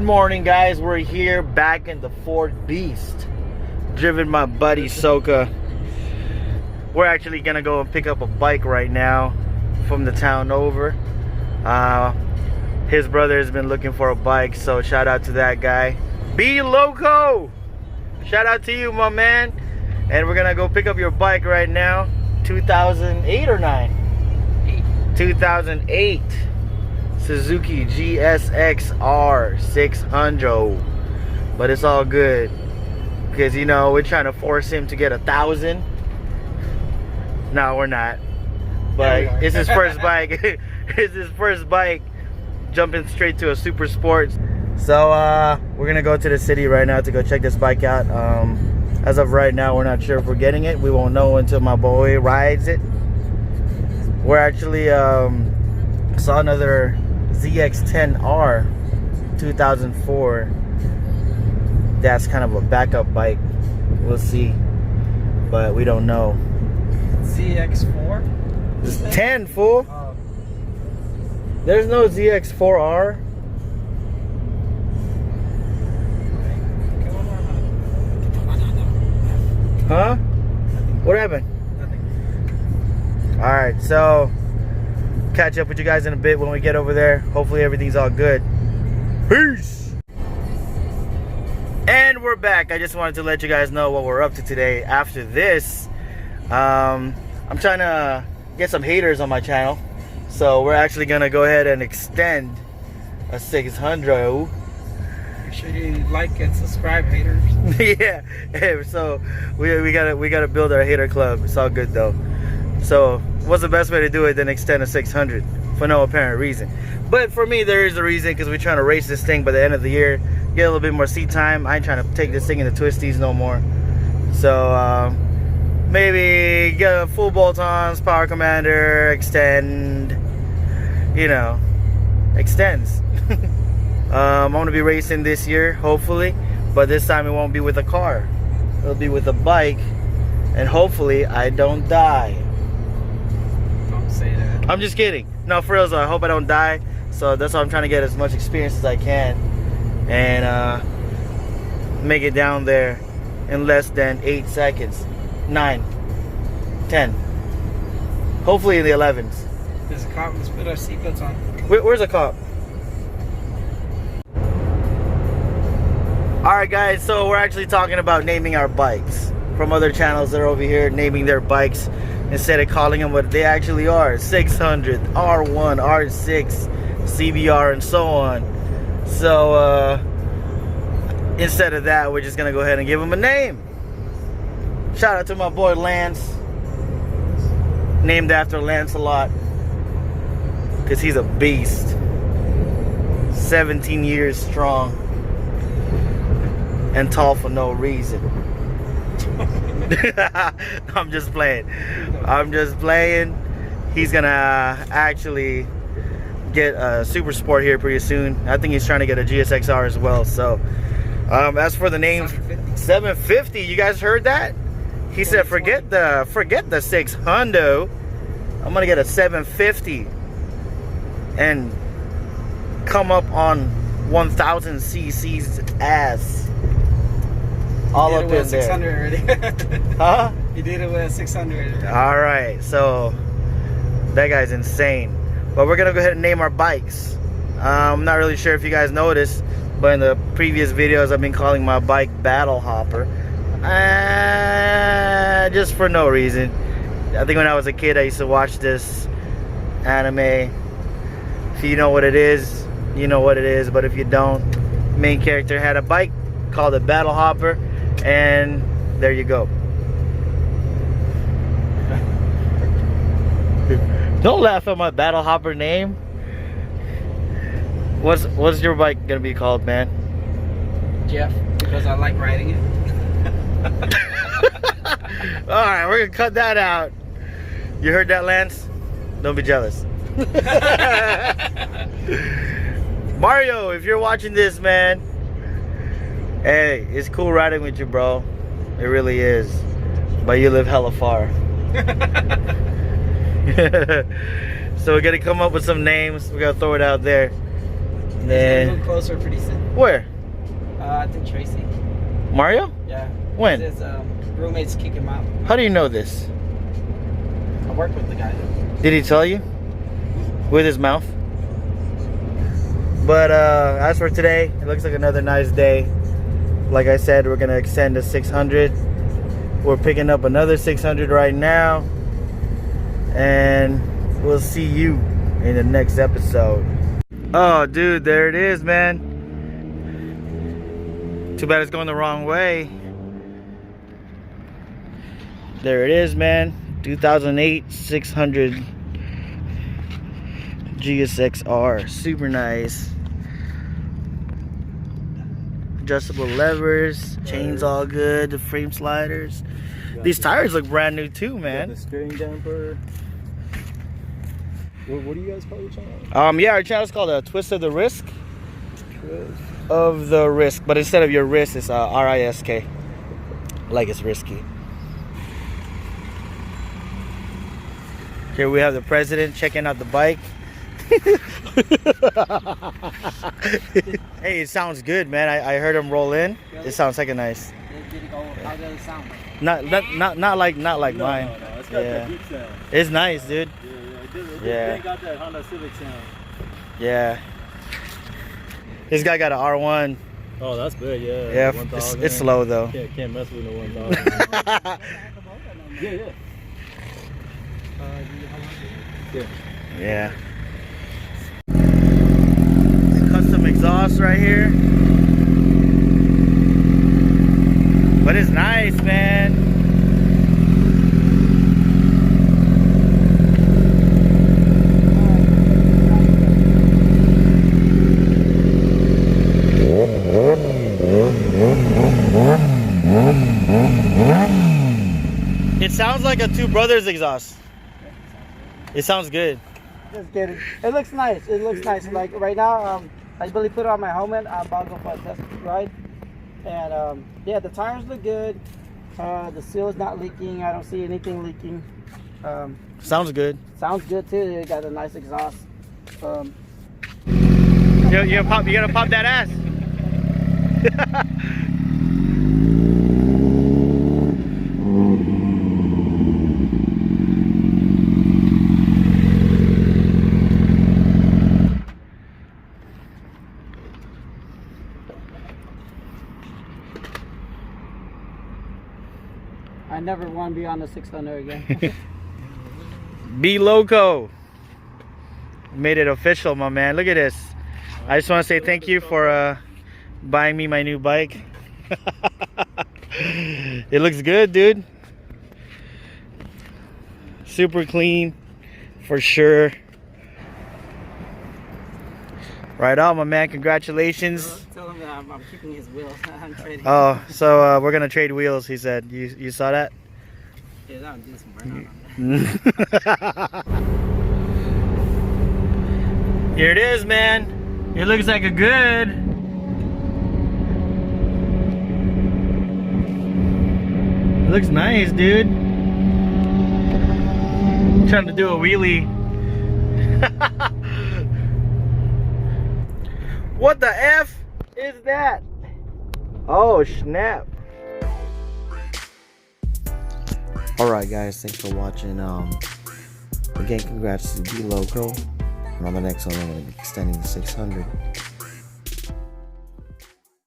morning, guys. We're here back in the Ford Beast, driven by buddy Soka. We're actually gonna go and pick up a bike right now from the town over. His brother has been looking for a bike, so shout out to that guy. Be Loco! Shout out to you, my man. And we're gonna go pick up your bike right now. 2008 or 9? 2008 Suzuki GSX-R 600. But it's all good because, you know, we're trying to force him to get 1,000. No, we're not. But it's his first bike. It's his first bike. Jumping straight to a super sports. So we're gonna go to the city right now to go check this bike out. As of right now, we're not sure if we're getting it. We won't know until my boy rides it. We're actually saw another ZX-10R 2004. That's kind of a backup bike. We'll see, but we don't know. ZX4? It's 10, fool. Oh. There's no ZX4R. Huh? What happened? Nothing. Alright, so catch up with you guys in a bit when we get over there. Hopefully everything's all good. Peace! And we're back. I just wanted to let you guys know what we're up to today. After this, I'm trying to get some haters on my channel. So we're actually gonna go ahead and extend a 600. Make sure you like and subscribe, haters. Yeah, so we gotta build our hater club. It's all good though. So what's the best way to do it than extend a 600 for no apparent reason? But for me, there is a reason, because we're trying to race this thing by the end of the year, get a little bit more seat time. I ain't trying to take this thing into twisties no more. So maybe get a full bolt-ons, power commander, extend, you know, extends. I'm gonna be racing this year, hopefully, but this time it won't be with a car. It'll be with a bike, and hopefully I don't die. Don't say that. I'm just kidding. No, for real, so I hope I don't die. So that's why I'm trying to get as much experience as I can and make it down there in less than 8 seconds. 9, 10. Hopefully in the 11s. There's a cop. Let's put our seatbelts on. Where's the cop? Alright guys, so we're actually talking about naming our bikes. From other channels that are over here naming their bikes instead of calling them what they actually are. 600, R1, R6, CBR, and so on. So instead of that, we're just gonna go ahead and give them a name. Shout out to my boy Lance, named after Lancelot, because he's a beast. 17 years strong and tall for no reason. I'm just playing. I'm just playing. He's gonna actually get a super sport here pretty soon. I think he's trying to get a GSX-R as well. So as for the names, 750, you guys heard that? He said forget the 600. I'm gonna get a 750 and come up on 1000 cc's ass. All up in there. 600 already. Huh? You did it with a 600 already. All right, so that guy's insane. But we're gonna go ahead and name our bikes. I'm not really sure if you guys noticed, but in the previous videos I've been calling my bike Battle Hopper, just for no reason. I think when I was a kid I used to watch this anime. If you know what it is, you know what it is. But if you don't, main character had a bike called a Battle Hopper, and there you go. Don't laugh at my Battle Hopper name. What's your bike gonna be called, man? Jeff, because I like riding it. Alright, we're gonna cut that out. You heard that, Lance? Don't be jealous. Mario, if you're watching this, man, hey, it's cool riding with you, bro. It really is. But you live hella far. So we're gonna come up with some names. We're gonna throw it out there. Then Move closer pretty soon. where? I think Tracy. Mario? Yeah. When? His roommates kick him out. How do you know this? I work with the guy. Did he tell you? With his mouth? But as for today, it looks like another nice day. Like I said, we're gonna extend to 600. We're picking up another 600 right now. And we'll see you in the next episode. Oh, dude, there it is, man. Too bad it's going the wrong way. There it is, man. 2008 600 GSX-R. Super nice. Adjustable levers. Chains all good. The frame sliders. These tires look brand new too, man. The steering damper. What do you guys call your channel? Yeah, our channel's called Twist of the Risk. Of the Risk, but instead of your wrist, it's R-I-S-K. Like it's risky. Here we have the president checking out the bike. Hey, it sounds good, man. I heard him roll in. It sounds like a nice. Did it go? How does it sound? Not like mine. No, it's got Yeah. that good sound. It's nice, dude. It got that Honda Civic sound. Yeah. This guy got an R1. Oh, that's good, yeah. Yeah, 1000. it's slow though. Can't mess with no 1000. Yeah. Yeah. Custom exhaust right here. But it's nice, man. It sounds like a Two Brothers exhaust. It sounds good. Just kidding. It looks nice. It looks nice. Like right now, I really put it on my helmet. I'm about to go for a test ride. And yeah, the tires look good. The seal is not leaking. I don't see anything leaking. Sounds good. Sounds good too. It got a nice exhaust. You gotta pop that ass. I never want to be on the 600 again. Be Loco. Made it official, my man. Look at this. I just want to say thank you for buying me my new bike. It looks good, dude. Super clean, for sure. Right on, my man. Congratulations. Tell him that I'm keeping his wheels. I'm trading. Oh, so we're gonna trade wheels. He said. You saw that? Yeah, I'm doing some work on that. Here it is, man. It looks like a good. It looks nice, dude. Trying to do a wheelie. What the F is that? Oh, snap. Alright guys, thanks for watching. Again, congrats to D Loco. And on the next one, I'm going to be extending to 600.